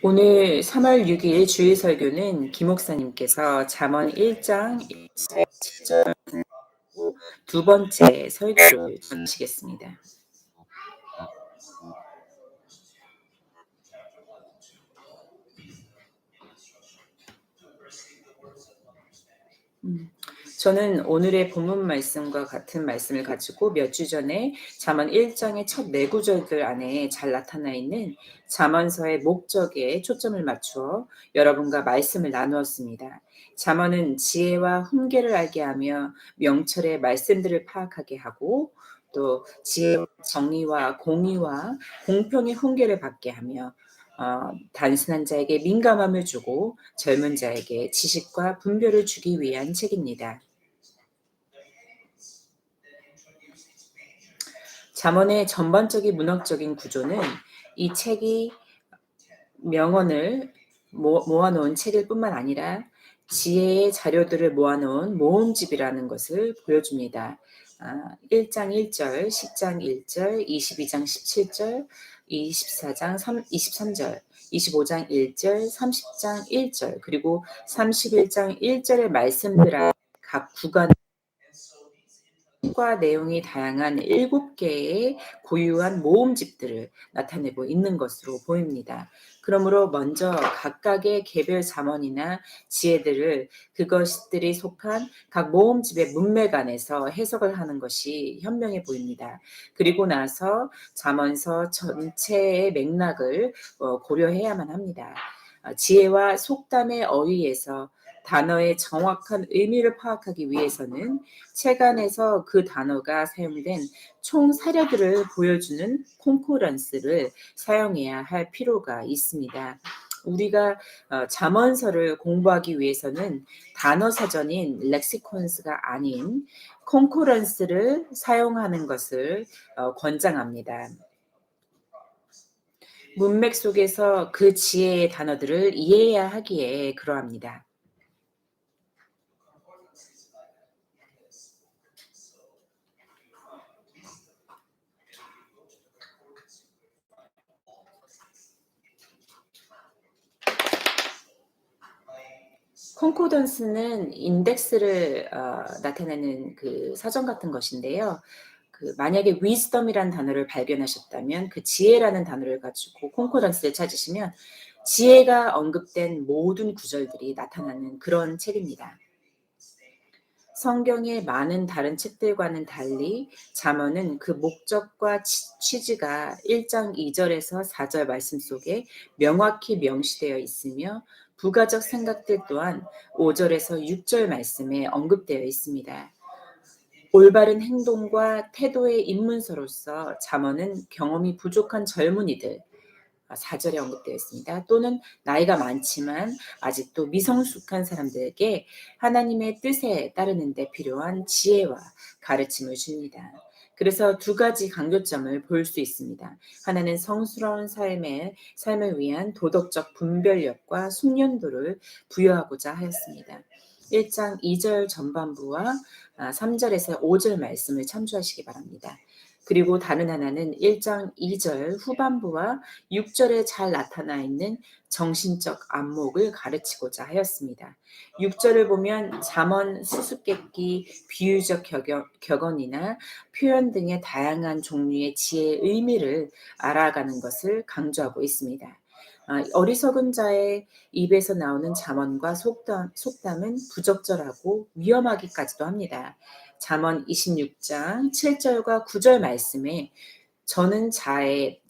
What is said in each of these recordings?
오늘 3월 6일 주일 설교는 김 목사님께서 잠언 1장 7절 두 번째 설교를 전하시겠습니다. 저는 오늘의 본문 말씀과 같은 말씀을 가지고 몇 주 전에 잠언 1장의 첫 네 구절들 안에 잘 나타나 있는 잠언서의 목적에 초점을 맞추어 여러분과 말씀을 나누었습니다. 잠언은 지혜와 훈계를 알게 하며 명철의 말씀들을 파악하게 하고 또 지혜와 정의와 공의와 공평의 훈계를 받게 하며 단순한 자에게 민감함을 주고 젊은 자에게 지식과 분별을 주기 위한 책입니다. 잠언의 전반적인 문학적인 구조는 이 책이 명언을 모아놓은 책일 뿐만 아니라 지혜의 자료들을 모아놓은 모음집이라는 것을 보여줍니다. 1장 1절, 10장 1절, 22장 17절, 24장 23절, 25장 1절, 30장 1절, 그리고 31장 1절의 말씀들을 각 구간 과 내용이 다양한 7개의 고유한 모음집들을 나타내고 있는 것으로 보입니다. 그러므로 먼저 각각의 개별 잠언이나 지혜들을 그것들이 속한 각 모음집의 문맥 안에서 해석을 하는 것이 현명해 보입니다. 그리고 나서 잠언서 전체의 맥락을 고려해야만 합니다. 지혜와 속담의 어휘에서 단어의 정확한 의미를 파악하기 위해서는 책 안에서 그 단어가 사용된 총 사례들을 보여주는 콘코런스를 사용해야 할 필요가 있습니다. 우리가 잠언서를 공부하기 위해서는 단어 사전인 렉시콘스가 아닌 콘코런스를 사용하는 것을 권장합니다. 문맥 속에서 그 지혜의 단어들을 이해해야 하기에 그러합니다. 콘코던스는 인덱스를 나타내는 그 사전 같은 것인데요. 만약에 wisdom이라는 단어를 발견하셨다면 그 지혜라는 단어를 가지고 콘코던스를 찾으시면 지혜가 언급된 모든 구절들이 나타나는 그런 책입니다. 성경의 많은 다른 책들과는 달리 잠언은 그 목적과 취지가 1장 2절에서 4절 말씀 속에 명확히 명시되어 있으며 부가적 생각들 또한 5절에서 6절 말씀에 언급되어 있습니다. 올바른 행동과 태도의 입문서로서 잠언은 경험이 부족한 젊은이들, 4절에 언급되어 있습니다. 또는 나이가 많지만 아직도 미성숙한 사람들에게 하나님의 뜻에 따르는 데 필요한 지혜와 가르침을 줍니다. 그래서 두 가지 강조점을 볼 수 있습니다. 하나는 성스러운 삶을 위한 도덕적 분별력과 숙련도를 부여하고자 하였습니다. 1장 2절 전반부와 3절에서 5절 말씀을 참조하시기 바랍니다. 그리고 다른 하나는 1장 2절 후반부와 6절에 잘 나타나 있는 정신적 안목을 가르치고자 하였습니다. 6절을 보면 잠언, 수수께끼, 비유적 격언이나 표현 등의 다양한 종류의 지혜의 의미를 알아가는 것을 강조하고 있습니다. 어리석은 자의 입에서 나오는 잠언과 속담은 부적절하고 위험하기까지도 합니다. 잠언 26장 7절과 9절 말씀에 저는 자의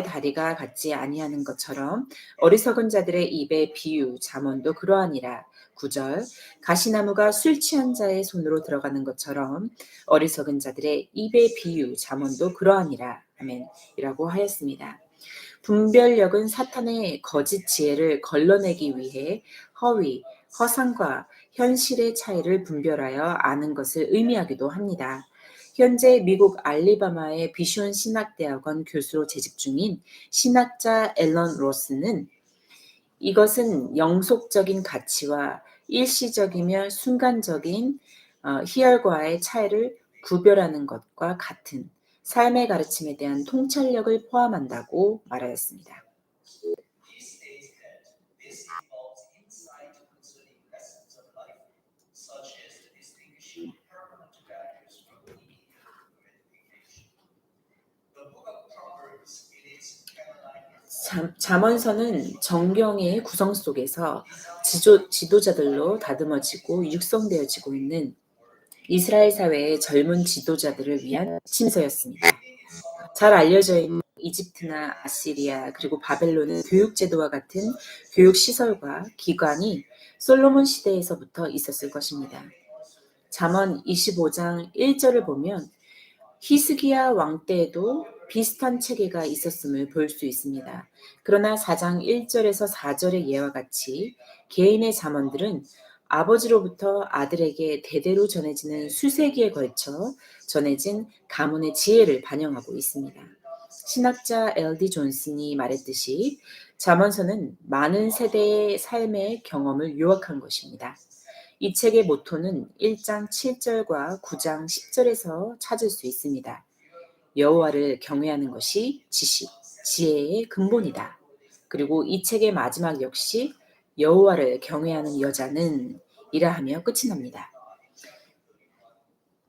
다리가 같지 아니하는 것처럼 어리석은 자들의 입의 비유 잠언도 그러하니라. 9절 가시나무가 술 취한 자의 손으로 들어가는 것처럼 어리석은 자들의 입의 비유 잠언도 그러하니라. 아멘이라고 하였습니다. 분별력은 사탄의 거짓 지혜를 걸러내기 위해 허위, 허상과 현실의 차이를 분별하여 아는 것을 의미하기도 합니다. 현재 미국 알리바마의 비숑 신학대학원 교수로 재직 중인 신학자 앨런 로스는 이것은 영속적인 가치와 일시적이며 순간적인 희열과의 차이를 구별하는 것과 같은 삶의 가르침에 대한 통찰력을 포함한다고 말하였습니다. 잠언서는 정경의 구성 속에서 지도자들로 다듬어지고 육성되어지고 있는 이스라엘 사회의 젊은 지도자들을 위한 침서였습니다. 잘 알려져 있는 이집트나 아시리아 그리고 바벨론은 교육 제도와 같은 교육 시설과 기관이 솔로몬 시대에서부터 있었을 것입니다. 잠언 25장 1절을 보면 히스기야 왕 때에도 비슷한 체계가 있었음을 볼 수 있습니다. 그러나 4장 1절에서 4절의 예와 같이 개인의 잠언들은 아버지로부터 아들에게 대대로 전해지는 수세기에 걸쳐 전해진 가문의 지혜를 반영하고 있습니다. 신학자 L.D. 존슨이 말했듯이 잠언서는 많은 세대의 삶의 경험을 요약한 것입니다. 이 책의 모토는 1장 7절과 9장 10절에서 찾을 수 있습니다. 여호와를 경외하는 것이 지식, 지혜의 근본이다. 그리고 이 책의 마지막 역시 여호와를 경외하는 여자는 이라 하며 끝이 납니다.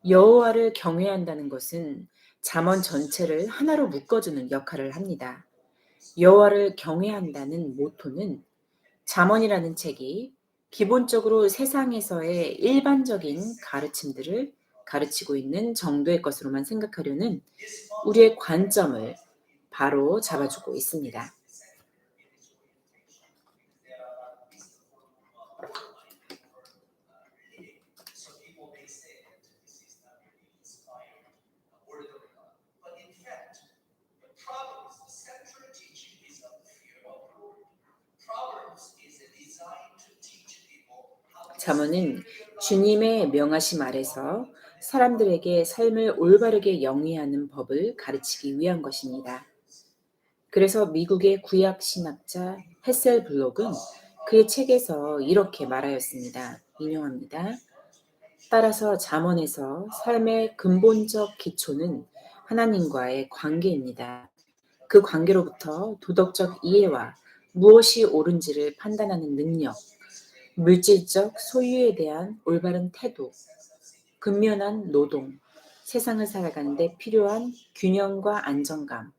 여호와를 경외한다는 것은 잠언 전체를 하나로 묶어주는 역할을 합니다. 여호와를 경외한다는 모토는 잠언이라는 책이 기본적으로 세상에서의 일반적인 가르침들을 가르치고 있는 정도의 것으로만 생각하려는 우리의 관점을 바로 잡아주고 있습니다. 잠언은 주님의 명하심 아래서 사람들에게 삶을 올바르게 영위하는 법을 가르치기 위한 것입니다. 그래서 미국의 구약 신학자 헤셀 블록은 그의 책에서 이렇게 말하였습니다. 인용합니다. 따라서 잠언에서 삶의 근본적 기초는 하나님과의 관계입니다. 그 관계로부터 도덕적 이해와 무엇이 옳은지를 판단하는 능력, 물질적 소유에 대한 올바른 태도, 근면한 노동, 세상을 살아가는 데 필요한 균형과 안정감,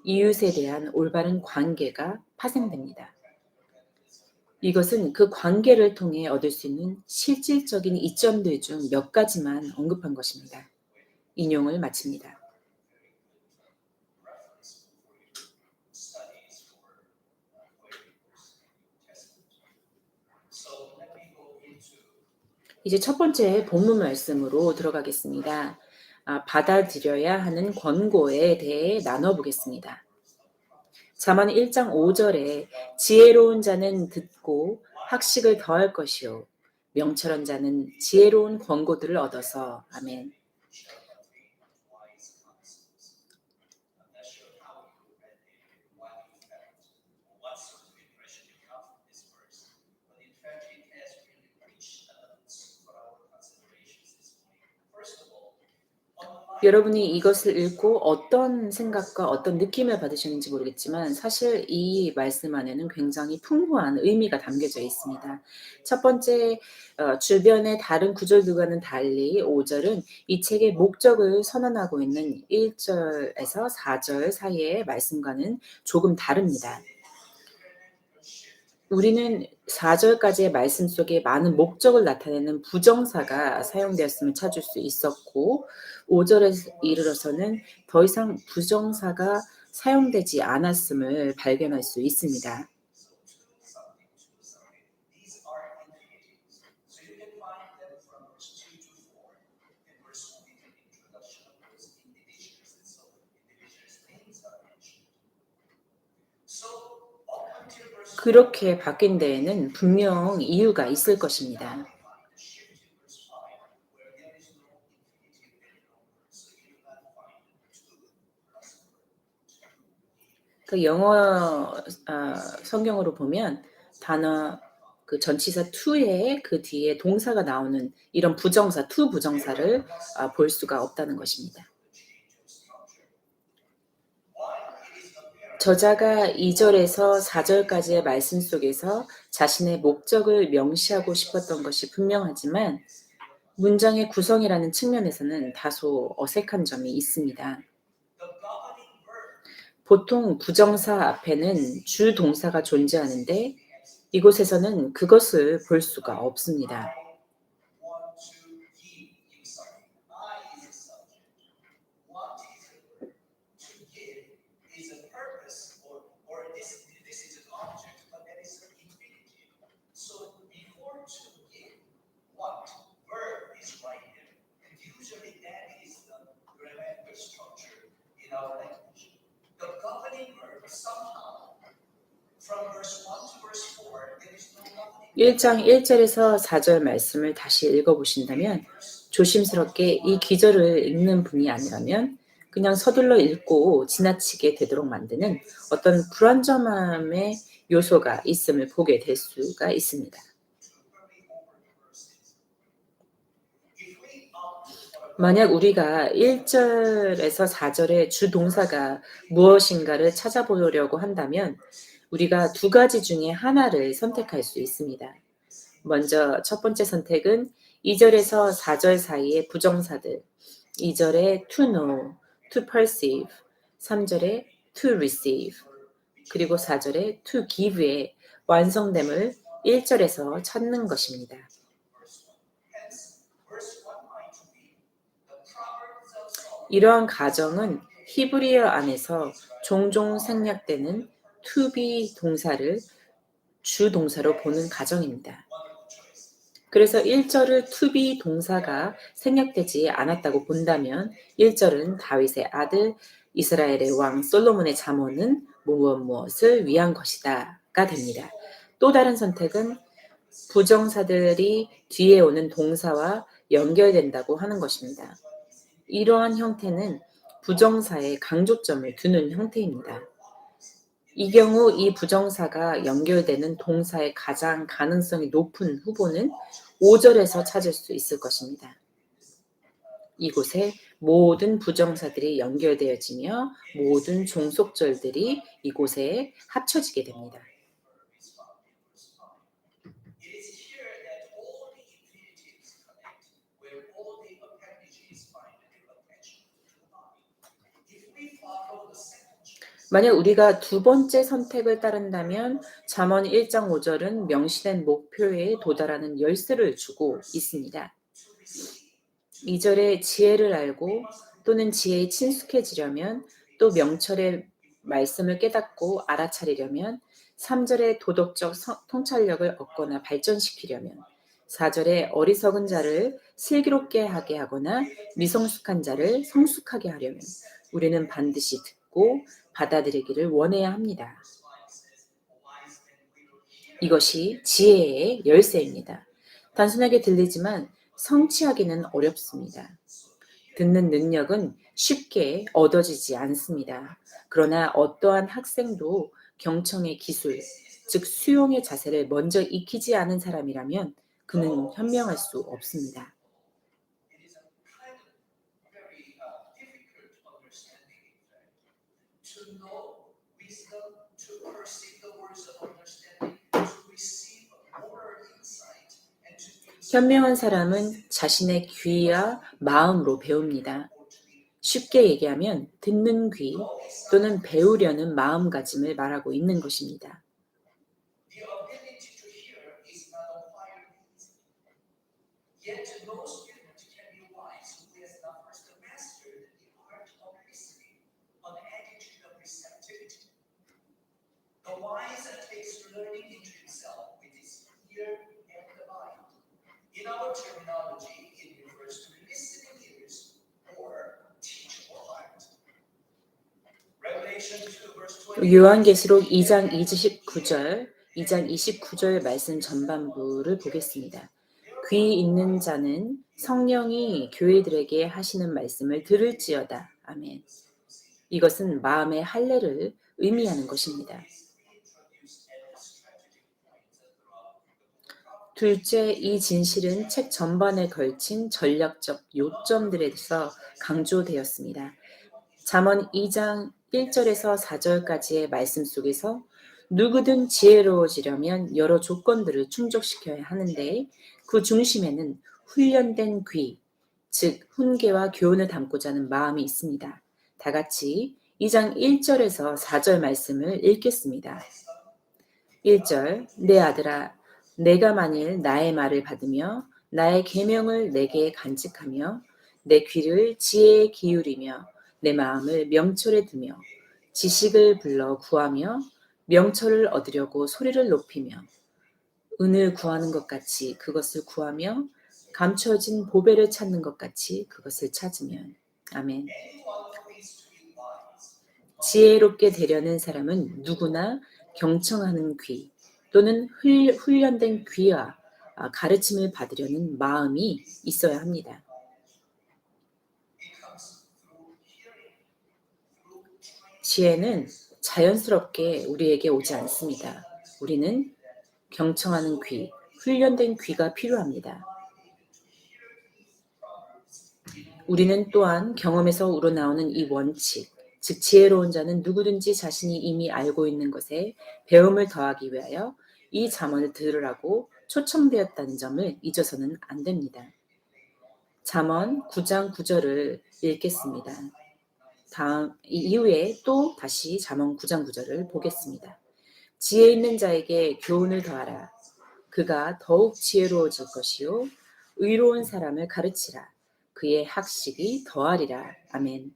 이웃에 대한 올바른 관계가 파생됩니다. 이것은 그 관계를 통해 얻을 수 있는 실질적인 이점들 중 몇 가지만 언급한 것입니다. 인용을 마칩니다. 이제 첫 번째 본문 말씀으로 들어가겠습니다. 받아들여야 하는 권고에 대해 나눠보겠습니다. 잠언 1장 5절에 지혜로운 자는 듣고 학식을 더할 것이요 명철한 자는 지혜로운 권고들을 얻어서 아멘. 여러분이 이것을 읽고 어떤 생각과 어떤 느낌을 받으셨는지 모르겠지만 사실 이 말씀 안에는 굉장히 풍부한 의미가 담겨져 있습니다. 첫 번째, 주변의 다른 구절들과는 달리 5절은 이 책의 목적을 선언하고 있는 1절에서 4절 사이의 말씀과는 조금 다릅니다. 우리는 4절까지의 말씀 속에 많은 목적을 나타내는 부정사가 사용되었음을 찾을 수 있었고 5절에 이르러서는 더 이상 부정사가 사용되지 않았음을 발견할 수 있습니다. 그렇게 바뀐 데에는 분명 이유가 있을 것입니다. 그 영어 성경으로 보면 단어 그 전치사 to에 그 뒤에 동사가 나오는 이런 부정사, to 부정사를 볼 수가 없다는 것입니다. 저자가 2절에서 4절까지의 말씀 속에서 자신의 목적을 명시하고 싶었던 것이 분명하지만 문장의 구성이라는 측면에서는 다소 어색한 점이 있습니다. 보통 부정사 앞에는 주 동사가 존재하는데 이곳에서는 그것을 볼 수가 없습니다. 일 장 1절에서 4절 말씀을 다시 읽어보신다면 조심스럽게 이 기절을 읽는 분이 아니라면 그냥 서둘러 읽고 지나치게 되도록 만드는 어떤 불안정함의 요소가 있음을 보게 될 수가 있습니다. 만약 우리가 1절에서 4절의 주 동사가 무엇인가를 찾아보려고 한다면 우리가 두 가지 중에 하나를 선택할 수 있습니다. 먼저 첫 번째 선택은 2절에서 4절 사이의 부정사들, 2절에 to know, to perceive, 3절에 to receive, 그리고 4절에 to give의 완성됨을 1절에서 찾는 것입니다. 이러한 가정은 히브리어 안에서 종종 생략되는 to be 동사를 주 동사로 보는 가정입니다. 그래서 1절을 to be 동사가 생략되지 않았다고 본다면 1절은 다윗의 아들 이스라엘의 왕 솔로몬의 잠언은 무엇을 위한 것이다가 됩니다. 또 다른 선택은 부정사들이 뒤에 오는 동사와 연결된다고 하는 것입니다. 이러한 형태는 부정사에 강조점을 두는 형태입니다. 이 경우 이 부정사가 연결되는 동사의 가장 가능성이 높은 후보는 5절에서 찾을 수 있을 것입니다. 이곳에 모든 부정사들이 연결되어지며 모든 종속절들이 이곳에 합쳐지게 됩니다. 만약 우리가 두 번째 선택을 따른다면 잠언 1장 5절은 명시된 목표에 도달하는 열쇠를 주고 있습니다. 2절에 지혜를 알고 또는 지혜에 친숙해지려면 또 명철의 말씀을 깨닫고 알아차리려면 3절에 도덕적 통찰력을 얻거나 발전시키려면 4절에 어리석은 자를 슬기롭게 하게 하거나 미성숙한 자를 성숙하게 하려면 우리는 반드시 듣고 받아들이기를 원해야 합니다. 이것이 지혜의 열쇠입니다. 단순하게 들리지만 성취하기는 어렵습니다. 듣는 능력은 쉽게 얻어지지 않습니다. 그러나 어떠한 학생도 경청의 기술, 즉 수용의 자세를 먼저 익히지 않은 사람이라면 그는 현명할 수 없습니다. 현명한 사람은 자신의 귀와 마음으로 배웁니다. 쉽게 얘기하면 듣는 귀 또는 배우려는 마음가짐을 말하고 있는 것입니다. 요한계시록 2장 29절 말씀 전반부를 보겠습니다. 귀 있는 자는 성령이 교회들에게 하시는 말씀을 들을지어다. 아멘. 이것은 마음의 할례를 의미하는 것입니다. 둘째, 이 진실은 책 전반에 걸친 전략적 요점들에서 강조되었습니다. 잠언 2장 1절에서 4절까지의 말씀 속에서 누구든 지혜로워지려면 여러 조건들을 충족시켜야 하는데 그 중심에는 훈련된 귀, 즉 훈계와 교훈을 담고자 하는 마음이 있습니다. 다 같이 2장 1절에서 4절 말씀을 읽겠습니다. 1절 내 아들아 내가 만일 나의 말을 받으며 나의 계명을 내게 간직하며 내 귀를 지혜에 기울이며 내 마음을 명철에 두며 지식을 불러 구하며 명철을 얻으려고 소리를 높이며 은을 구하는 것 같이 그것을 구하며 감춰진 보배를 찾는 것 같이 그것을 찾으면 아멘. 지혜롭게 되려는 사람은 누구나 경청하는 귀 또는 훈련된 귀와 가르침을 받으려는 마음이 있어야 합니다. 지혜는 자연스럽게 우리에게 오지 않습니다. 우리는 경청하는 귀, 훈련된 귀가 필요합니다. 우리는 또한 경험에서 우러나오는 이 원칙, 즉 지혜로운 자는 누구든지 자신이 이미 알고 있는 것에 배움을 더하기 위하여 이 잠언을 들으라고 초청되었다는 점을 잊어서는 안 됩니다. 잠언 9장 9절을 읽겠습니다. 이후에 또 다시 잠언 9장 9절을 보겠습니다. 지혜 있는 자에게 교훈을 더하라. 그가 더욱 지혜로워질 것이요 의로운 사람을 가르치라. 그의 학식이 더하리라. 아멘.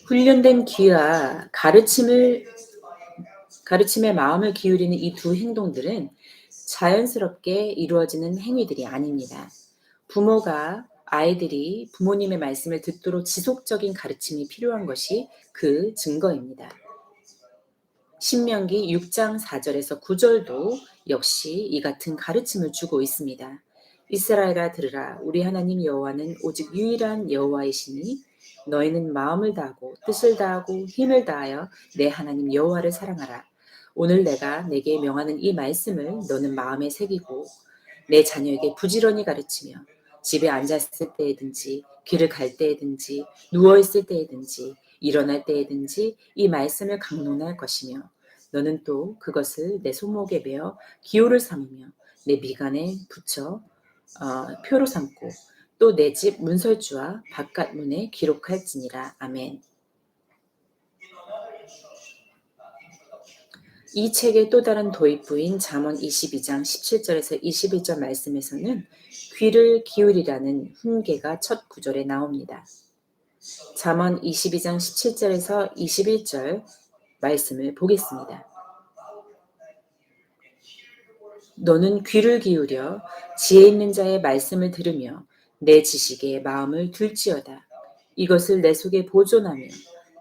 훈련된 귀와 가르침에 마음을 기울이는 이 두 행동들은 자연스럽게 이루어지는 행위들이 아닙니다. 부모가 아이들이 부모님의 말씀을 듣도록 지속적인 가르침이 필요한 것이 그 증거입니다. 신명기 6장 4절에서 9절도 역시 이 같은 가르침을 주고 있습니다. 이스라엘아 들으라 우리 하나님 여호와는 오직 유일한 여호와이시니 너희는 마음을 다하고 뜻을 다하고 힘을 다하여 내 하나님 여호와를 사랑하라. 오늘 내가 내게 명하는 이 말씀을 너는 마음에 새기고 내 자녀에게 부지런히 가르치며 집에 앉았을 때에든지 길을 갈 때에든지 누워있을 때에든지 일어날 때에든지 이 말씀을 강론할 것이며 너는 또 그것을 내 손목에 베어 기호를 삼으며 내 미간에 붙여 표로 삼고 또 내 집 문설주와 바깥 문에 기록할지니라. 아멘. 이 책의 또 다른 도입부인 잠언 22장 17절에서 21절 말씀에서는 귀를 기울이라는 훈계가 첫 구절에 나옵니다. 잠언 22장 17절에서 21절 말씀을 보겠습니다. 너는 귀를 기울여 지혜 있는 자의 말씀을 들으며 내 지식에 마음을 둘지어다. 이것을 내 속에 보존하며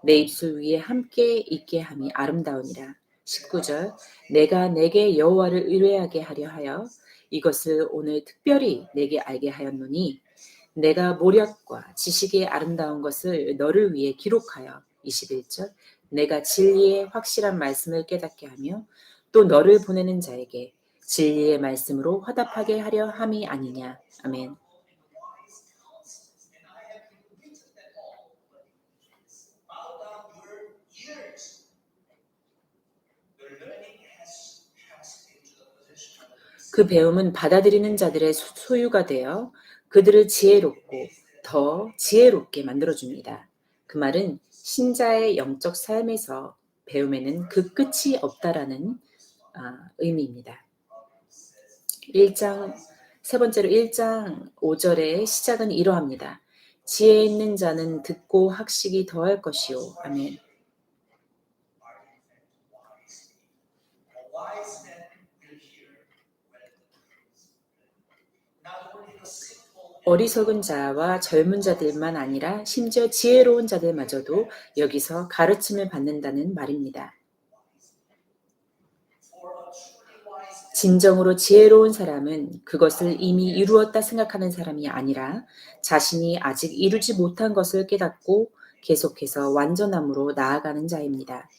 내 입술 위에 함께 있게 함이 아름다우니라. 19절 내가 내게 여호와를 의뢰하게 하려 하여 이것을 오늘 특별히 내게 알게 하였노니 내가 모략과 지식의 아름다운 것을 너를 위해 기록하여 21절 내가 진리의 확실한 말씀을 깨닫게 하며 또 너를 보내는 자에게 진리의 말씀으로 화답하게 하려 함이 아니냐. 아멘. 그 배움은 받아들이는 자들의 소유가 되어 그들을 지혜롭고 더 지혜롭게 만들어줍니다. 그 말은 신자의 영적 삶에서 배움에는 그 끝이 없다라는 의미입니다. 1장 세 번째로 1장 5절의 시작은 이러합니다. 지혜 있는 자는 듣고 학식이 더할 것이요. 아멘. 어리석은 자와 젊은 자들만 아니라 심지어 지혜로운 자들마저도 여기서 가르침을 받는다는 말입니다. 진정으로 지혜로운 사람은 그것을 이미 이루었다 생각하는 사람이 아니라 자신이 아직 이루지 못한 것을 깨닫고 계속해서 완전함으로 나아가는 자입니다.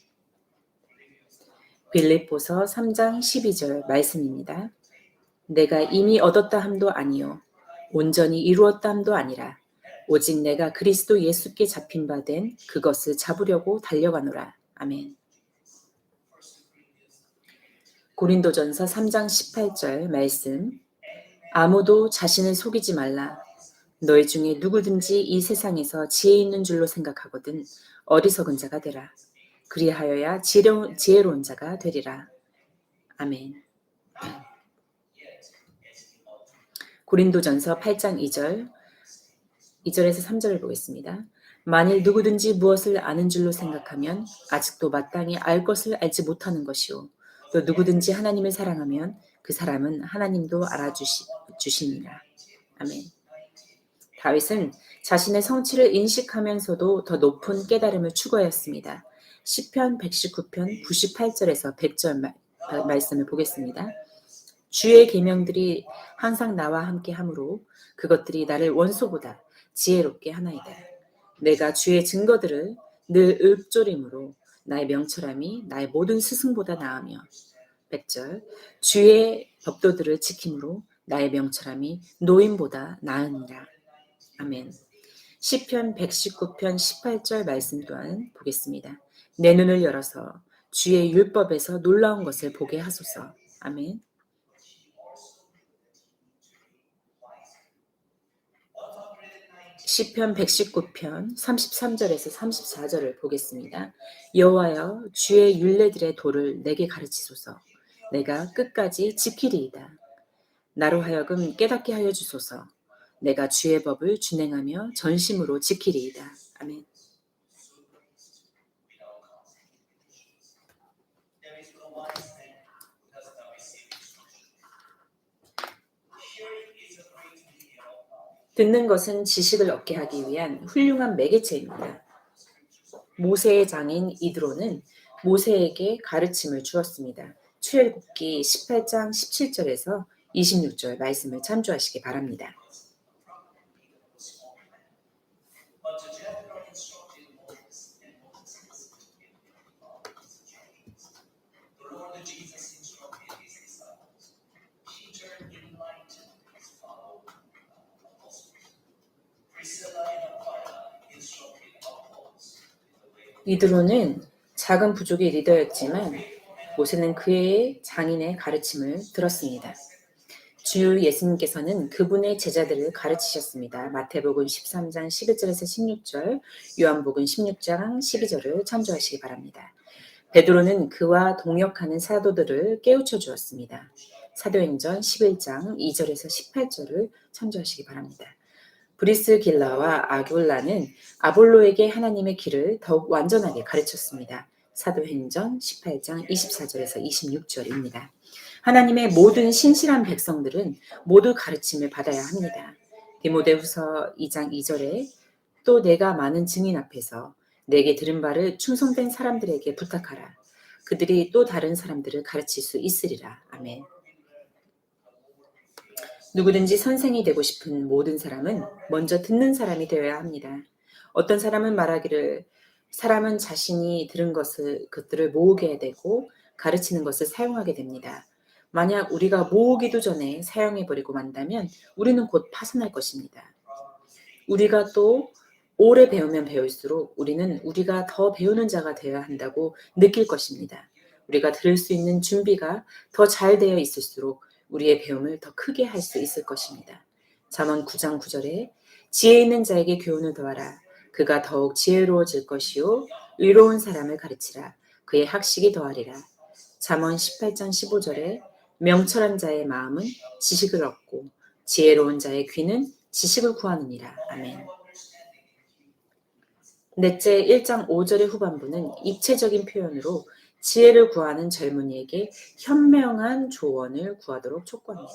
빌립보서 3장 12절 말씀입니다. 내가 이미 얻었다 함도 아니요 온전히 이루었다 함도 아니라 오직 내가 그리스도 예수께 잡힌 바 된 그것을 잡으려고 달려가노라. 아멘. 고린도전서 3장 18절 말씀. 아무도 자신을 속이지 말라. 너희 중에 누구든지 이 세상에서 지혜 있는 줄로 생각하거든 어리석은 자가 되라. 그리하여야 지혜로운 자가 되리라. 아멘. 고린도전서 8장 2절에서 3절을 보겠습니다. 만일 누구든지 무엇을 아는 줄로 생각하면 아직도 마땅히 알 것을 알지 못하는 것이요. 또 누구든지 하나님을 사랑하면 그 사람은 하나님도 알아주시니라. 아멘. 다윗은 자신의 성취를 인식하면서도 더 높은 깨달음을 추구하였습니다. 시편 119편 98절에서 100절 말씀을 보겠습니다. 주의 계명들이 항상 나와 함께 하므로 그것들이 나를 원소보다 지혜롭게 하나이다. 내가 주의 증거들을 늘 읊조림으로 나의 명철함이 나의 모든 스승보다 나으며 100절 주의 법도들을 지킴으로 나의 명철함이 노인보다 나으니라. 아멘. 시편 119편 18절 말씀 또한 보겠습니다. 내 눈을 열어서 주의 율법에서 놀라운 것을 보게 하소서. 아멘. 시편 119편 33절에서 34절을 보겠습니다. 여호와여 주의 율례들의 도를 내게 가르치소서. 내가 끝까지 지키리이다. 나로 하여금 깨닫게 하여 주소서. 내가 주의 법을 준행하며 전심으로 지키리이다. 아멘. 듣는 것은 지식을 얻게 하기 위한 훌륭한 매개체입니다. 모세의 장인 이드로는 모세에게 가르침을 주었습니다. 출애굽기 18장 17절에서 26절 말씀을 참조하시기 바랍니다. 이드로는 작은 부족의 리더였지만 모세는 그의 장인의 가르침을 들었습니다. 주 예수님께서는 그분의 제자들을 가르치셨습니다. 마태복음 13장 11절에서 16절, 요한복음 16장 12절을 참조하시기 바랍니다. 베드로는 그와 동역하는 사도들을 깨우쳐 주었습니다. 사도행전 11장 2절에서 18절을 참조하시기 바랍니다. 브리스길라와 아굴라는 아볼로에게 하나님의 길을 더욱 완전하게 가르쳤습니다. 사도행전 18장 24절에서 26절입니다. 하나님의 모든 신실한 백성들은 모두 가르침을 받아야 합니다. 디모데후서 2장 2절에 또 내가 많은 증인 앞에서 내게 들은 바를 충성된 사람들에게 부탁하라. 그들이 또 다른 사람들을 가르칠 수 있으리라. 아멘. 누구든지 선생이 되고 싶은 모든 사람은 먼저 듣는 사람이 되어야 합니다. 어떤 사람은 말하기를 사람은 자신이 들은 것들을 모으게 되고 가르치는 것을 사용하게 됩니다. 만약 우리가 모으기도 전에 사용해버리고 만다면 우리는 곧 파산할 것입니다. 우리가 또 오래 배우면 배울수록 우리는 우리가 더 배우는 자가 되어야 한다고 느낄 것입니다. 우리가 들을 수 있는 준비가 더 잘 되어 있을수록 우리의 배움을 더 크게 할 수 있을 것입니다. 잠언 9장 9절에 지혜 있는 자에게 교훈을 더하라. 그가 더욱 지혜로워질 것이요 의로운 사람을 가르치라. 그의 학식이 더하리라. 잠언 18장 15절에 명철한 자의 마음은 지식을 얻고 지혜로운 자의 귀는 지식을 구하느니라. 아멘. 넷째 1장 5절의 후반부는 입체적인 표현으로 지혜를 구하는 젊은이에게 현명한 조언을 구하도록 촉구합니다.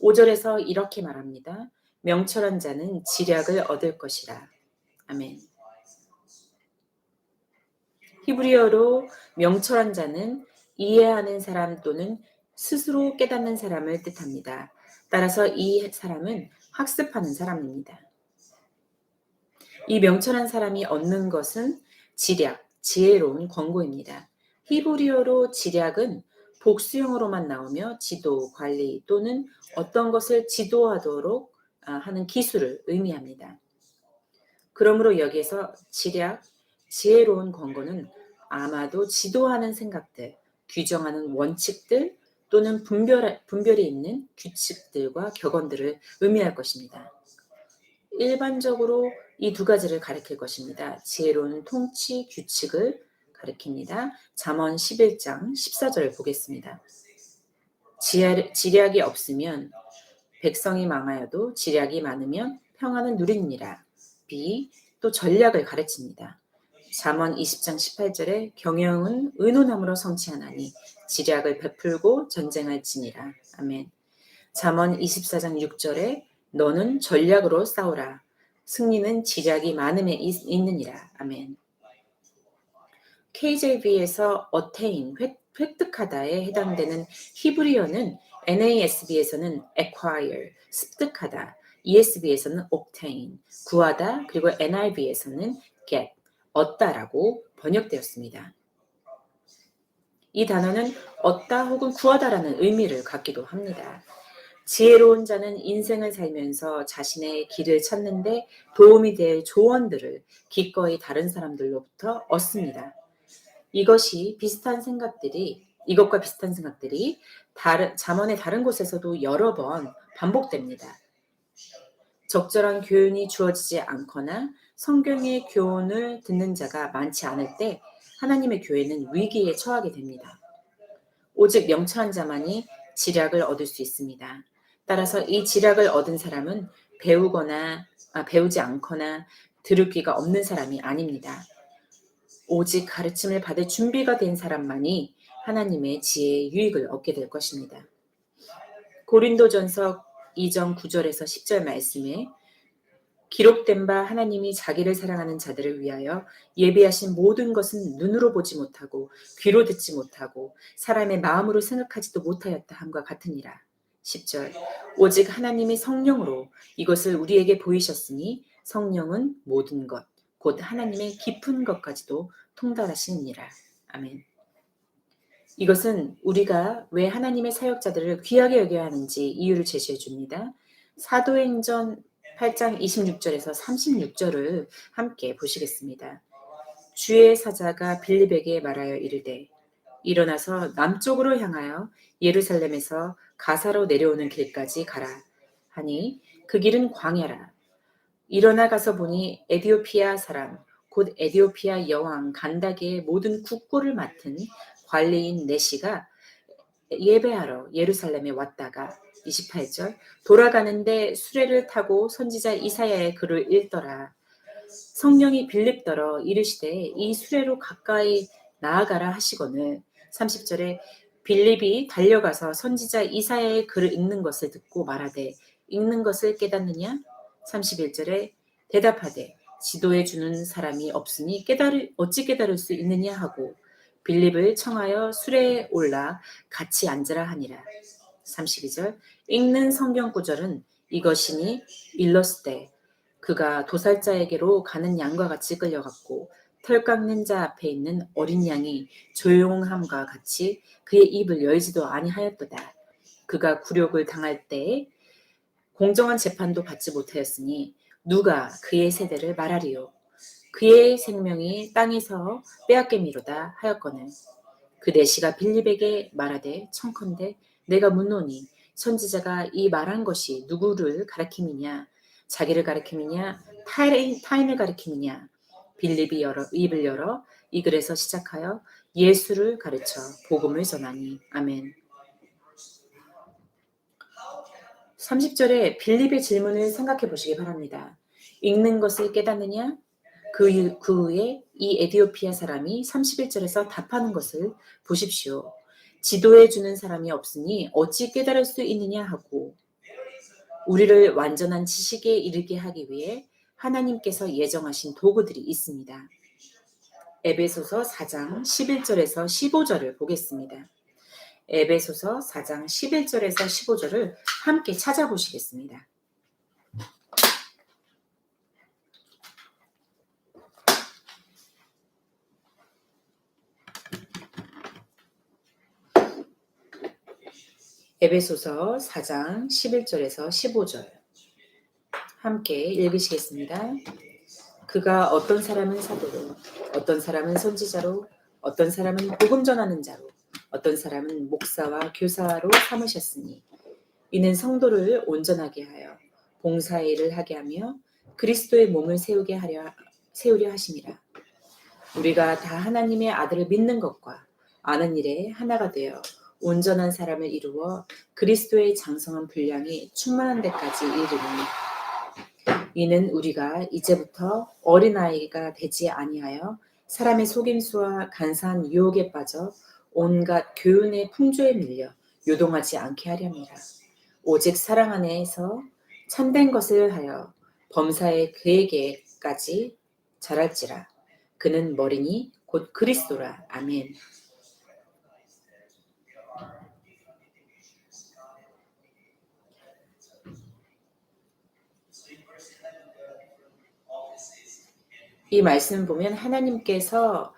5절에서 이렇게 말합니다. 명철한 자는 지략을 얻을 것이라. 아멘. 히브리어로 명철한 자는 이해하는 사람 또는 스스로 깨닫는 사람을 뜻합니다. 따라서 이 사람은 학습하는 사람입니다. 이 명철한 사람이 얻는 것은 지략, 지혜로운 권고입니다. 히브리어로 지략은 복수형으로만 나오며 지도, 관리 또는 어떤 것을 지도하도록 하는 기술을 의미합니다. 그러므로 여기에서 지략, 지혜로운 권고는 아마도 지도하는 생각들 규정하는 원칙들 또는 분별이 있는 규칙들과 격언들을 의미할 것입니다. 일반적으로 이 두 가지를 가리킬 것입니다. 지혜로운 통치 규칙을 가리킵니다. 잠언 11장 14절을 보겠습니다. 지략이 없으면 백성이 망하여도 지략이 많으면 평안을 누리니라. B. 또 전략을 가르칩니다. 잠언 20장 18절에 경영은 의논함으로 성취하나니 지략을 베풀고 전쟁할지니라. 아멘. 잠언 24장 6절에 너는 전략으로 싸우라. 승리는 지략이 많음에 있느니라. 아멘. KJV에서 attain, 획득하다에 해당되는 히브리어는 NASB에서는 acquire, 습득하다, ESB에서는 obtain, 구하다, 그리고 NIV에서는 get, 얻다라고 번역되었습니다. 이 단어는 얻다 혹은 구하다라는 의미를 갖기도 합니다. 지혜로운 자는 인생을 살면서 자신의 길을 찾는데 도움이 될 조언들을 기꺼이 다른 사람들로부터 얻습니다. 이것과 비슷한 생각들이 잠언의 다른 곳에서도 여러 번 반복됩니다. 적절한 교훈이 주어지지 않거나 성경의 교훈을 듣는 자가 많지 않을 때 하나님의 교회는 위기에 처하게 됩니다. 오직 명철한 자만이 지략을 얻을 수 있습니다. 따라서 이 지략을 얻은 사람은 배우지 않거나 들을 귀가 없는 사람이 아닙니다. 오직 가르침을 받을 준비가 된 사람만이 하나님의 지혜의 유익을 얻게 될 것입니다. 고린도전서 2장 9절에서 10절 말씀에 기록된 바 하나님이 자기를 사랑하는 자들을 위하여 예비하신 모든 것은 눈으로 보지 못하고 귀로 듣지 못하고 사람의 마음으로 생각하지도 못하였다 함과 같으니라. 10절 오직 하나님이 성령으로 이것을 우리에게 보이셨으니 성령은 모든 것 곧 하나님의 깊은 것까지도 통달하시느니라. 아멘. 이것은 우리가 왜 하나님의 사역자들을 귀하게 여겨야 하는지 이유를 제시해 줍니다. 사도행전 8장 26절에서 36절을 함께 보시겠습니다. 주의 사자가 빌립에게 말하여 이르되 일어나서 남쪽으로 향하여 예루살렘에서 가사로 내려오는 길까지 가라 하니 그 길은 광야라. 일어나 가서 보니 에디오피아 사람 곧 에디오피아 여왕 간다게의 모든 국고를 맡은 관리인 네시가 예배하러 예루살렘에 왔다가 28절 돌아가는데 수레를 타고 선지자 이사야의 글을 읽더라. 성령이 빌립더러 이르시되 이 수레로 가까이 나아가라 하시거늘 30절에 빌립이 달려가서 선지자 이사야의 글을 읽는 것을 듣고 말하되 읽는 것을 깨닫느냐? 31절에 대답하되 지도해 주는 사람이 없으니 어찌 깨달을 수 있느냐 하고 빌립을 청하여 수레에 올라 같이 앉으라 하니라. 32절 읽는 성경 구절은 이것이니 일러스되 그가 도살자에게로 가는 양과 같이 끌려갔고 털 깎는 자 앞에 있는 어린 양이 조용함과 같이 그의 입을 열지도 아니하였도다. 그가 굴욕을 당할 때에 공정한 재판도 받지 못하였으니 누가 그의 세대를 말하리요. 그의 생명이 땅에서 빼앗김이로다 하였거늘 그 내시가 빌립에게 말하되 청컨대 내가 묻노니 선지자가 이 말한 것이 누구를 가리킴이냐 자기를 가리킴이냐 타인을 가리킴이냐 빌립이 입을 열어 이 글에서 시작하여 예수를 가르쳐 복음을 전하니 아멘. 30절에 빌립의 질문을 생각해 보시기 바랍니다. 읽는 것을 깨닫느냐? 그 후에 이 에디오피아 사람이 31절에서 답하는 것을 보십시오. 지도해 주는 사람이 없으니 어찌 깨달을 수 있느냐 하고 우리를 완전한 지식에 이르게 하기 위해 하나님께서 예정하신 도구들이 있습니다. 에베소서 4장 11절에서 15절을 보겠습니다. 에베소서 4장 11절에서 15절을 함께 찾아보시겠습니다. 에베소서 4장 11절에서 15절 함께 읽으시겠습니다. 그가 어떤 사람은 사도로, 어떤 사람은 선지자로, 어떤 사람은 복음 전하는 자로, 어떤 사람은 목사와 교사로 삼으셨으니 이는 성도를 온전하게 하여 봉사의 일을 하게 하며 그리스도의 몸을 세우려 하심이라. 우리가 다 하나님의 아들을 믿는 것과 아는 일에 하나가 되어 온전한 사람을 이루어 그리스도의 장성한 분량이 충만한 데까지 이르니 이는 우리가 이제부터 어린아이가 되지 아니하여 사람의 속임수와 간사한 유혹에 빠져 온갖 교훈의 풍조에 밀려 요동하지 않게 하렵니다. 오직 사랑 안에서 참된 것을 하여 범사에 그에게까지 자랄지라. 그는 머리니 곧 그리스도라. 아멘. 이 말씀을 보면 하나님께서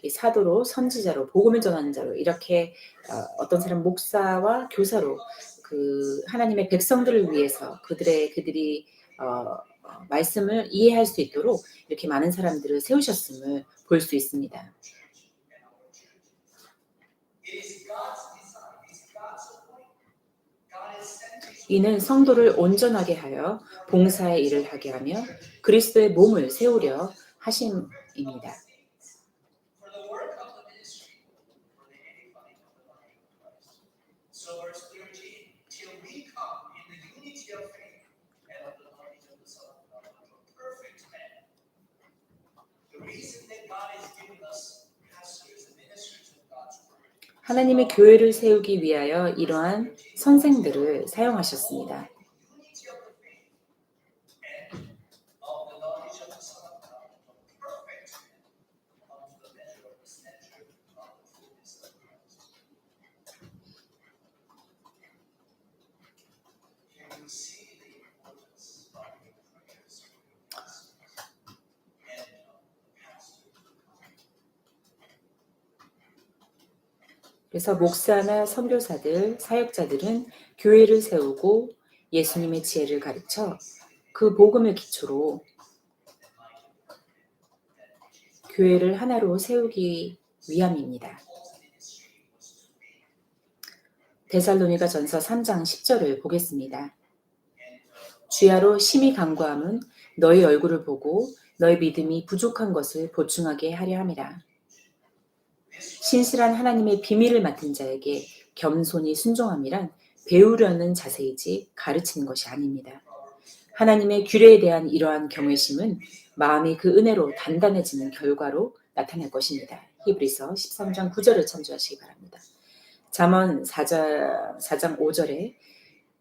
이 사도로, 선지자로, 복음을 전하는 자로 이렇게 어떤 사람 목사와 교사로 그 하나님의 백성들을 위해서 그들이 말씀을 이해할 수 있도록 이렇게 많은 사람들을 세우셨음을 볼 수 있습니다. 이는 성도를 온전하게 하여 봉사의 일을 하게 하며 그리스도의 몸을 세우려 하심입니다. 하나님의 교회를 세우기 위하여 이러한 선생들을 사용하셨습니다. 그래서 목사나 선교사들, 사역자들은 교회를 세우고 예수님의 지혜를 가르쳐 그 복음을 기초로 교회를 하나로 세우기 위함입니다. 데살로니가전서 3장 10절을 보겠습니다. 주야로 심히 간구함은 너희 얼굴을 보고 너희 믿음이 부족한 것을 보충하게 하려 함이라. 신실한 하나님의 비밀을 맡은 자에게 겸손히 순종함이란 배우려는 자세이지 가르치는 것이 아닙니다. 하나님의 규례에 대한 이러한 경외심은 마음이 그 은혜로 단단해지는 결과로 나타날 것입니다. 히브리서 13장 9절을 참조하시기 바랍니다. 잠언 4장 5절에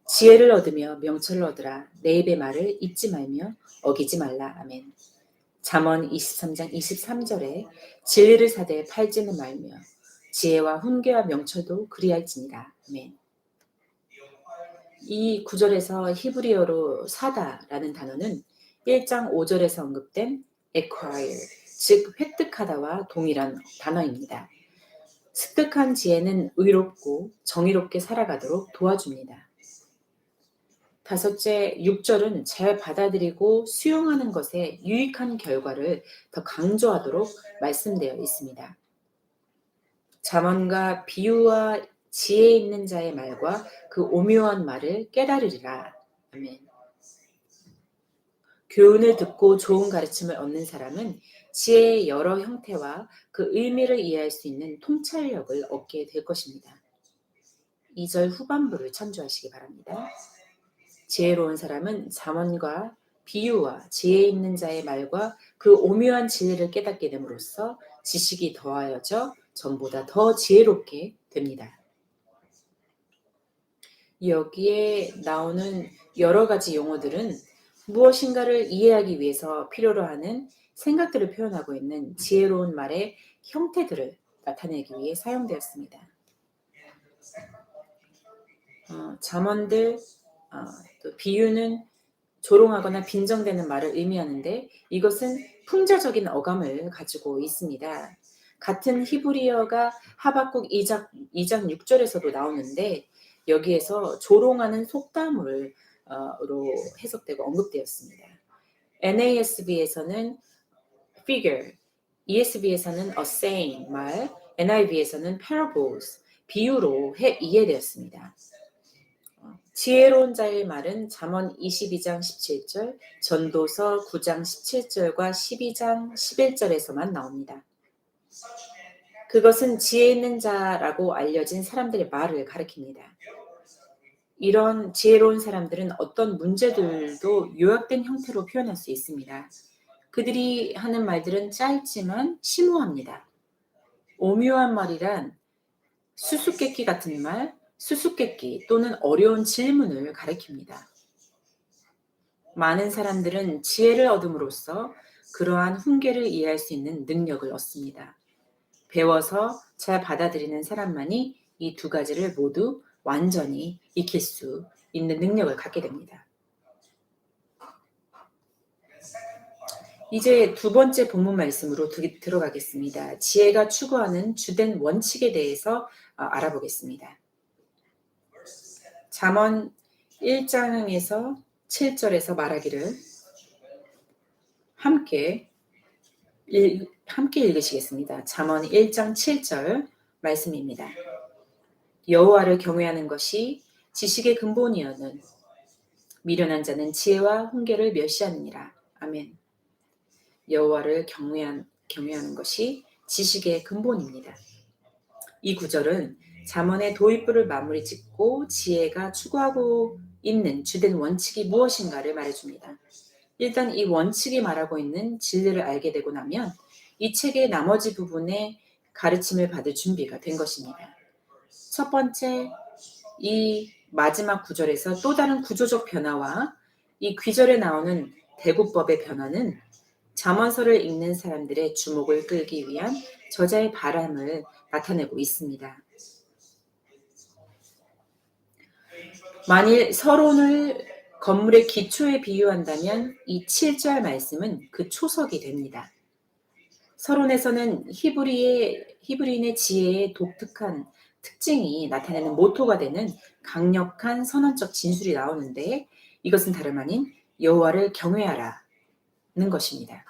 지혜를 얻으며 명철을 얻으라. 내 입의 말을 잊지 말며 어기지 말라. 아멘. 잠언 23장 23절에 진리를 사되 팔지는 말며 지혜와 훈계와 명철도 그리할지니라. 아멘. 이 구절에서 히브리어로 사다라는 단어는 1장 5절에서 언급된 acquire, 즉 획득하다와 동일한 단어입니다. 습득한 지혜는 의롭고 정의롭게 살아가도록 도와줍니다. 다섯째, 6절은 잘 받아들이고 수용하는 것에 유익한 결과를 더 강조하도록 말씀되어 있습니다. 잠언과 비유와 지혜 있는 자의 말과 그 오묘한 말을 깨달으리라. 아멘. 교훈을 듣고 좋은 가르침을 얻는 사람은 지혜의 여러 형태와 그 의미를 이해할 수 있는 통찰력을 얻게 될 것입니다. 2절 후반부를 참조하시기 바랍니다. 지혜로운 사람은 잠언과 비유와 지혜 있는 자의 말과 그 오묘한 진리를 깨닫게 됨으로써 지식이 더하여져 전보다 더 지혜롭게 됩니다. 여기에 나오는 여러 가지 용어들은 무엇인가를 이해하기 위해서 필요로 하는 생각들을 표현하고 있는 지혜로운 말의 형태들을 나타내기 위해 사용되었습니다. 잠언들, 또 비유는 조롱하거나 빈정되는 말을 의미하는데 이것은 풍자적인 어감을 가지고 있습니다. 같은 히브리어가 하박국 2장 6절에서도 나오는데 여기에서 조롱하는 속담으로 해석되고 언급되었습니다. NASB에서는 figure, ESV에서는 a saying, 말, NIV에서는 parables, 비유로 이해되었습니다. 지혜로운 자의 말은 잠언 22장 17절, 전도서 9장 17절과 12장 11절에서만 나옵니다. 그것은 지혜 있는 자라고 알려진 사람들의 말을 가리킵니다. 이런 지혜로운 사람들은 어떤 문제들도 요약된 형태로 표현할 수 있습니다. 그들이 하는 말들은 짧지만 심오합니다. 오묘한 말이란 수수께끼 같은 말, 수수께끼 또는 어려운 질문을 가리킵니다. 많은 사람들은 지혜를 얻음으로써 그러한 훈계를 이해할 수 있는 능력을 얻습니다. 배워서 잘 받아들이는 사람만이 이 두 가지를 모두 완전히 익힐 수 있는 능력을 갖게 됩니다. 이제 두 번째 본문 말씀으로 들어가겠습니다. 지혜가 추구하는 주된 원칙에 대해서 알아보겠습니다. 잠언 1장에서 7절에서 말하기를 함께 읽으시겠습니다. 잠언 1장 7절 말씀입니다. 여호와를 경외하는 것이 지식의 근본이여는 미련한 자는 지혜와 훈계를 멸시하느니라. 아멘. 여호와를 경외하는 것이 지식의 근본입니다. 이 구절은 잠언의 도입부를 마무리 짓고 지혜가 추구하고 있는 주된 원칙이 무엇인가를 말해줍니다. 일단 이 원칙이 말하고 있는 진리를 알게 되고 나면 이 책의 나머지 부분에 가르침을 받을 준비가 된 것입니다. 첫 번째, 이 마지막 구절에서 또 다른 구조적 변화와 이 귀절에 나오는 대구법의 변화는 잠언서를 읽는 사람들의 주목을 끌기 위한 저자의 바람을 나타내고 있습니다. 만일 서론을 건물의 기초에 비유한다면 이 7절 말씀은 그 초석이 됩니다. 서론에서는 히브리인의 지혜의 독특한 특징이 나타내는 모토가 되는 강력한 선언적 진술이 나오는데 이것은 다름 아닌 여호와를 경외하라는 것입니다.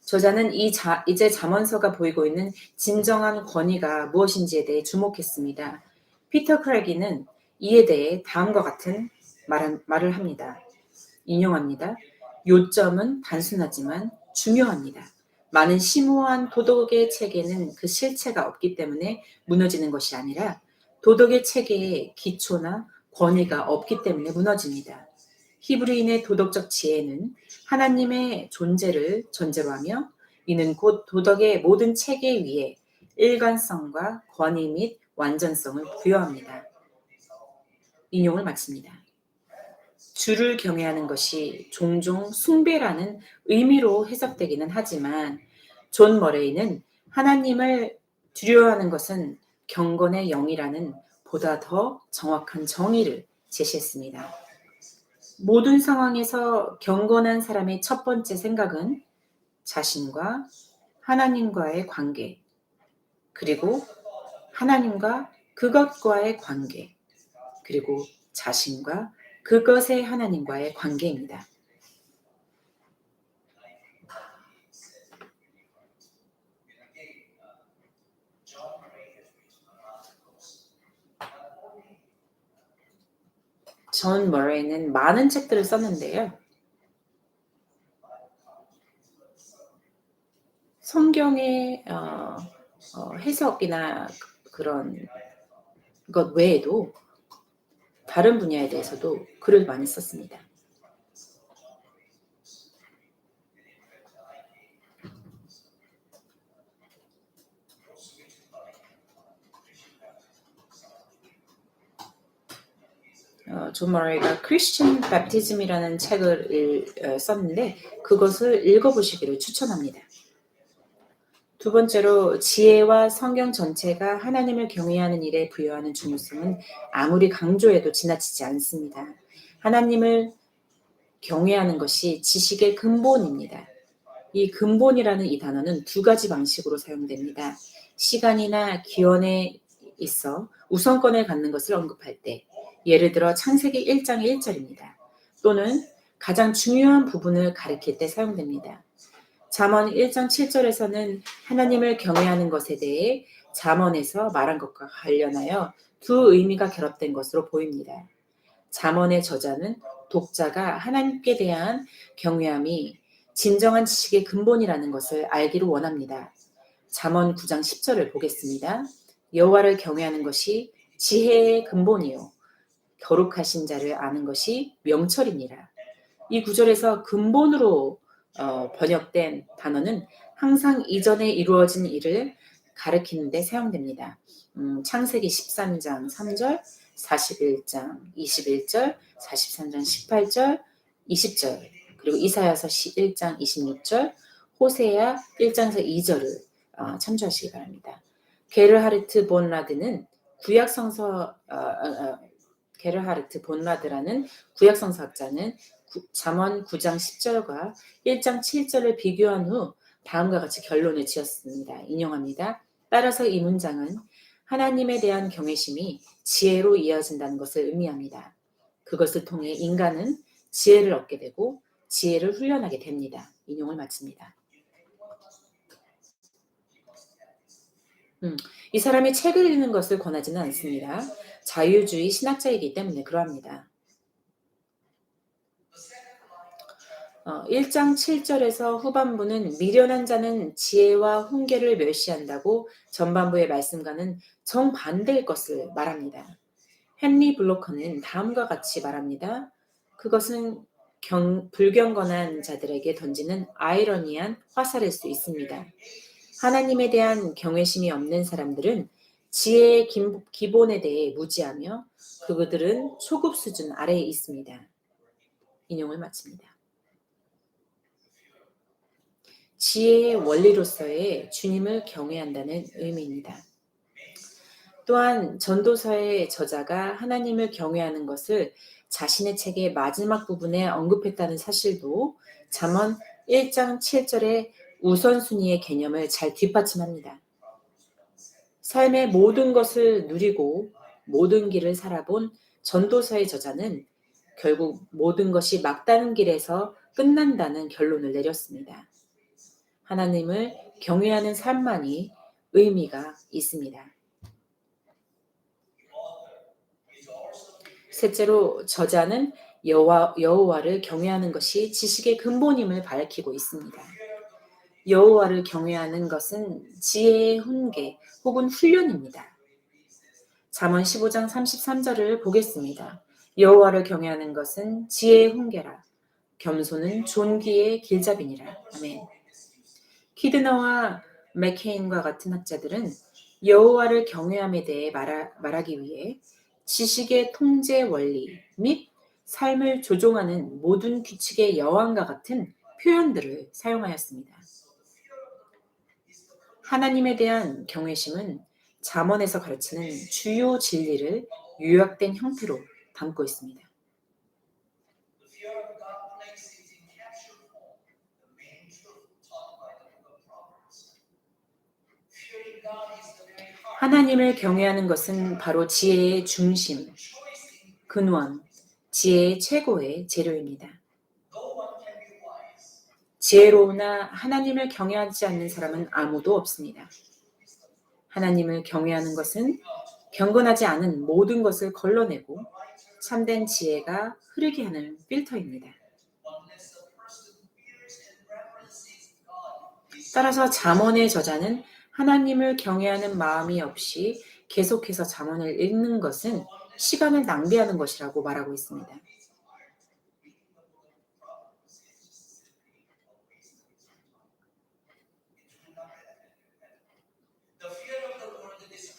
저자는 이제 잠언서가 보이고 있는 진정한 권위가 무엇인지에 대해 주목했습니다. 피터 크래기는 이에 대해 다음과 같은 말을 합니다. 인용합니다. 요점은 단순하지만 중요합니다. 많은 심오한 도덕의 체계는 그 실체가 없기 때문에 무너지는 것이 아니라 도덕의 체계에 기초나 권위가 없기 때문에 무너집니다. 히브리인의 도덕적 지혜는 하나님의 존재를 전제로 하며 이는 곧 도덕의 모든 체계 위에 일관성과 권위 및 완전성을 부여합니다. 인용을 마칩니다. 주를 경외하는 것이 종종 숭배라는 의미로 해석되기는 하지만 존 머레이는 하나님을 두려워하는 것은 경건의 영이라는 보다 더 정확한 정의를 제시했습니다. 모든 상황에서 경건한 사람의 첫 번째 생각은 자신과 하나님과의 관계, 그리고 하나님과 그것과의 관계, 그리고 자신과 그것의 하나님과의 관계입니다. 존 머레이는 많은 책들을 썼는데요. 성경의 해석이나 그런 것 외에도 다른 분야에 대해서도 글을 많이 썼습니다. 존 머레이가 크리스천 배프티즘이라는 책을 썼는데 그것을 읽어보시기를 추천합니다. 두 번째로 지혜와 성경 전체가 하나님을 경외하는 일에 부여하는 중요성은 아무리 강조해도 지나치지 않습니다. 하나님을 경외하는 것이 지식의 근본입니다. 이 근본이라는 이 단어는 두 가지 방식으로 사용됩니다. 시간이나 기원에 있어 우선권을 갖는 것을 언급할 때, 예를 들어 창세기 1장의 1절입니다. 또는 가장 중요한 부분을 가리킬 때 사용됩니다. 잠언 1장 7절에서는 하나님을 경외하는 것에 대해 잠언에서 말한 것과 관련하여 두 의미가 결합된 것으로 보입니다. 잠언의 저자는 독자가 하나님께 대한 경외함이 진정한 지식의 근본이라는 것을 알기를 원합니다. 잠언 9장 10절을 보겠습니다. 여호와를 경외하는 것이 지혜의 근본이요 거룩하신 자를 아는 것이 명철이니라. 이 구절에서 근본으로 번역된 단어는 항상 이전에 이루어진 일을 가리키는 데 사용됩니다. 창세기 13장 3절, 41장 21절, 43장 18절, 20절, 그리고 이사야서 1장 26절, 호세야 1장에서 2절을 참조하시기 바랍니다. 게르하르트 본 라드는 게르하르트 본 라드라는 구약성서학자는 잠언 9장 10절과 1장 7절을 비교한 후 다음과 같이 결론을 지었습니다. 인용합니다. 따라서 이 문장은 하나님에 대한 경외심이 지혜로 이어진다는 것을 의미합니다. 그것을 통해 인간은 지혜를 얻게 되고 지혜를 훈련하게 됩니다. 인용을 마칩니다. 이 사람이 책을 읽는 것을 권하지는 않습니다. 자유주의 신학자이기 때문에 그러합니다. 1장 7절에서 후반부는 미련한 자는 지혜와 훈계를 멸시한다고 전반부의 말씀과는 정반대의 것을 말합니다. 헨리 블로커는 다음과 같이 말합니다. 그것은 불경건한 자들에게 던지는 아이러니한 화살일 수 있습니다. 하나님에 대한 경외심이 없는 사람들은 지혜의 기본에 대해 무지하며 그들은 초급 수준 아래에 있습니다. 인용을 마칩니다. 지혜의 원리로서의 주님을 경외한다는 의미입니다. 또한 전도서의 저자가 하나님을 경외하는 것을 자신의 책의 마지막 부분에 언급했다는 사실도 잠언 1장 7절의 우선순위의 개념을 잘 뒷받침합니다. 삶의 모든 것을 누리고 모든 길을 살아본 전도서의 저자는 결국 모든 것이 막다른 길에서 끝난다는 결론을 내렸습니다. 하나님을 경외하는 삶만이 의미가 있습니다. 셋째로 저자는 여호와를 경외하는 것이 지식의 근본임을 밝히고 있습니다. 여호와를 경외하는 것은 지혜의 훈계 혹은 훈련입니다. 잠언 15장 33절을 보겠습니다. 여호와를 경외하는 것은 지혜의 훈계라. 겸손은 존귀의 길잡이니라. 아멘. 키드너와 맥케인과 같은 학자들은 여호와를 경외함에 대해 말하기 위해 지식의 통제 원리 및 삶을 조종하는 모든 규칙의 여왕과 같은 표현들을 사용하였습니다. 하나님에 대한 경외심은 잠언에서 가르치는 주요 진리를 요약된 형태로 담고 있습니다. 하나님을 경외하는 것은 바로 지혜의 중심, 근원, 지혜의 최고의 재료입니다. 지혜로우나 하나님을 경외하지 않는 사람은 아무도 없습니다. 하나님을 경외하는 것은 경건하지 않은 모든 것을 걸러내고 참된 지혜가 흐르게 하는 필터입니다. 따라서 잠언의 저자는 하나님을 경외하는 마음이 없이 계속해서 잠언을 읽는 것은 시간을 낭비하는 것이라고 말하고 있습니다.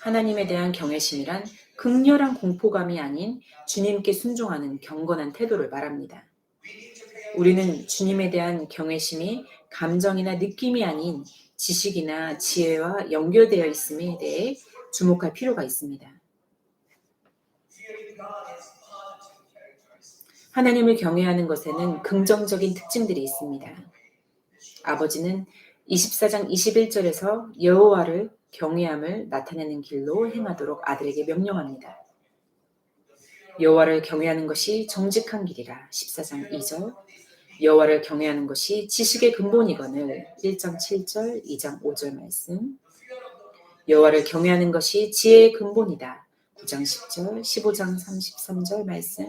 하나님에 대한 경외심이란 극렬한 공포감이 아닌 주님께 순종하는 경건한 태도를 말합니다. 우리는 주님에 대한 경외심이 감정이나 느낌이 아닌 지식이나 지혜와 연결되어 있음에 대해 주목할 필요가 있습니다. 하나님을 경외하는 것에는 긍정적인 특징들이 있습니다. 아버지는 24장 21절에서 여호와를 경외함을 나타내는 길로 행하도록 아들에게 명령합니다. 여호와를 경외하는 것이 정직한 길이라 14장 2절, 여호와를 경외하는 것이 지식의 근본이거늘 1장 7절, 2장 5절 말씀. 여호와를 경외하는 것이 지혜의 근본이다. 9장 10절, 15장 33절 말씀.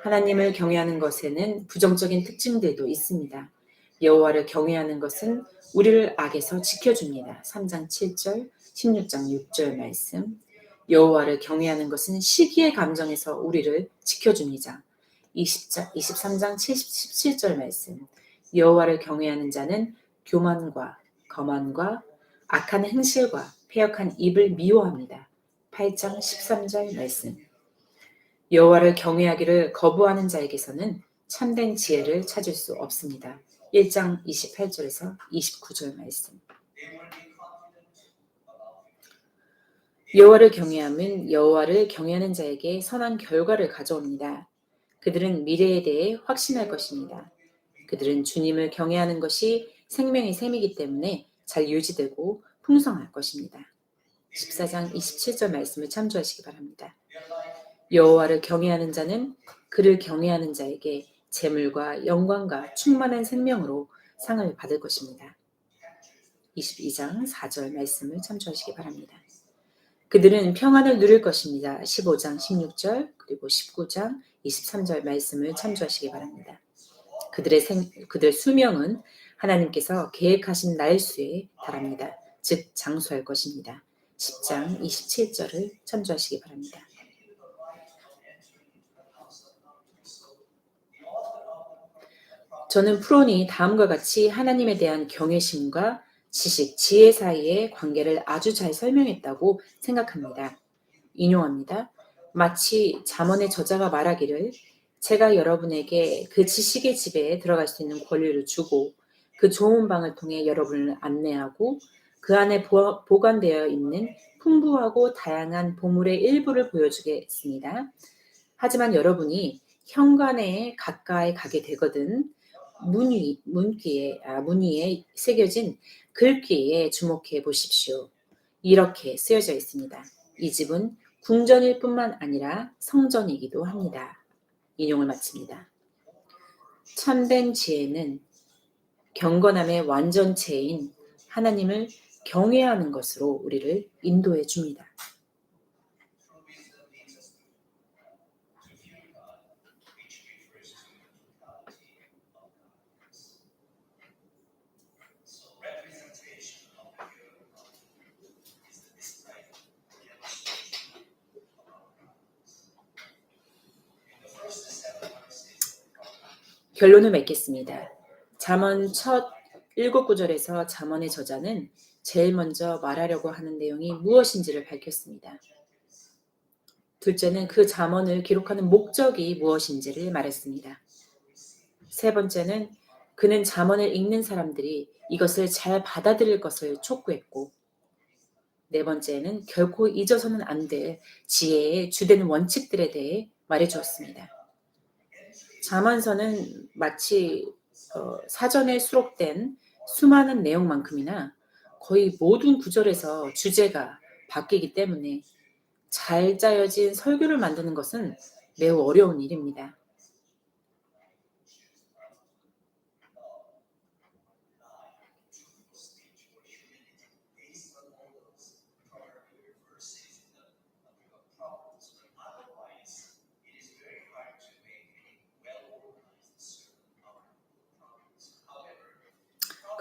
하나님을 경외하는 것에는 부정적인 특징들도 있습니다. 여호와를 경외하는 것은 우리를 악에서 지켜줍니다. 3장 7절, 16장 6절 말씀. 여호와를 경외하는 것은 시기의 감정에서 우리를 지켜줍니다. 23장 17절 말씀. 여호와를 경외하는 자는 교만과 거만과 악한 행실과 패역한 입을 미워합니다. 8장 13절 말씀. 여호와를 경외하기를 거부하는 자에게서는 참된 지혜를 찾을 수 없습니다. 1장 28절에서 29절 말씀. 여호와를 경외함은 여호와를 경외하는 자에게 선한 결과를 가져옵니다. 그들은 미래에 대해 확신할 것입니다. 그들은 주님을 경외하는 것이 생명의 셈이기 때문에 잘 유지되고 풍성할 것입니다. 14장 27절 말씀을 참조하시기 바랍니다. 여호와를 경외하는 자는 그를 경외하는 자에게 재물과 영광과 충만한 생명으로 상을 받을 것입니다. 22장 4절 말씀을 참조하시기 바랍니다. 그들은 평안을 누릴 것입니다. 15장 16절 그리고 19장 23절 말씀을 참조하시기 바랍니다. 그들의 수명은 하나님께서 계획하신 날수에 달합니다. 즉 장수할 것입니다. 10장 27절을 참조하시기 바랍니다. 저는 프론이 다음과 같이 하나님에 대한 경외심과 지식, 지혜 사이의 관계를 아주 잘 설명했다고 생각합니다. 인용합니다. 마치 잠언의 저자가 말하기를 제가 여러분에게 그 지식의 집에 들어갈 수 있는 권리를 주고 그 좋은 방을 통해 여러분을 안내하고 그 안에 보관되어 있는 풍부하고 다양한 보물의 일부를 보여주겠습니다. 하지만 여러분이 현관에 가까이 가게 되거든 문위에 새겨진 글귀에 주목해 보십시오. 이렇게 쓰여져 있습니다. 이 집은 궁전일 뿐만 아니라 성전이기도 합니다. 인용을 마칩니다. 참된 지혜는 경건함의 완전체인 하나님을 경외하는 것으로 우리를 인도해 줍니다. 결론을 맺겠습니다. 잠언 첫 7구절에서 잠언의 저자는 제일 먼저 말하려고 하는 내용이 무엇인지를 밝혔습니다. 둘째는 그 잠언을 기록하는 목적이 무엇인지를 말했습니다. 세 번째는 그는 잠언을 읽는 사람들이 이것을 잘 받아들일 것을 촉구했고, 네 번째는 결코 잊어서는 안 될 지혜의 주된 원칙들에 대해 말해주었습니다. 잠언서는 마치 사전에 수록된 수많은 내용만큼이나 거의 모든 구절에서 주제가 바뀌기 때문에 잘 짜여진 설교를 만드는 것은 매우 어려운 일입니다.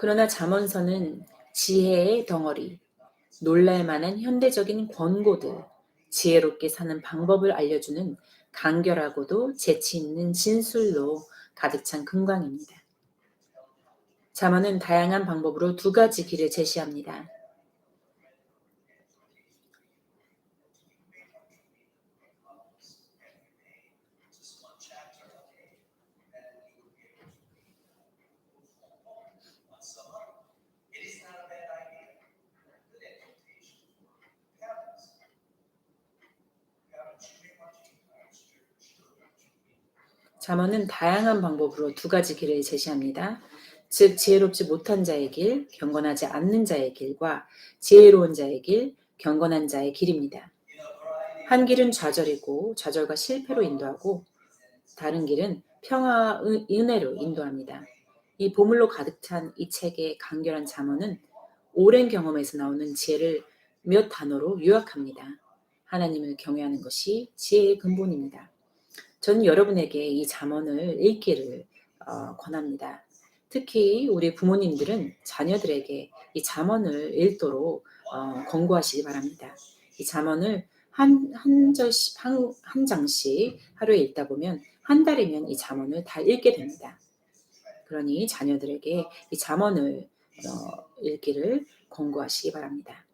그러나 잠언서는 지혜의 덩어리, 놀랄만한 현대적인 권고들, 지혜롭게 사는 방법을 알려주는 간결하고도 재치 있는 진술로 가득 찬 금광입니다. 잠언은 다양한 방법으로 두 가지 길을 제시합니다. 잠언은 다양한 방법으로 두 가지 길을 제시합니다. 즉 지혜롭지 못한 자의 길, 경건하지 않는 자의 길과 지혜로운 자의 길, 경건한 자의 길입니다. 한 길은 좌절이고 좌절과 실패로 인도하고 다른 길은 평화 은혜로 인도합니다. 이 보물로 가득 찬 이 책의 간결한 잠언은 오랜 경험에서 나오는 지혜를 몇 단어로 요약합니다. 하나님을 경외하는 것이 지혜의 근본입니다. 저는 여러분에게 이 잠언을 읽기를 권합니다. 특히 우리 부모님들은 자녀들에게 이 잠언을 읽도록 권고하시기 바랍니다. 이 잠언을 한 장씩 하루에 읽다 보면 한 달이면 이 잠언을 다 읽게 됩니다. 그러니 자녀들에게 이 잠언을 읽기를 권고하시기 바랍니다.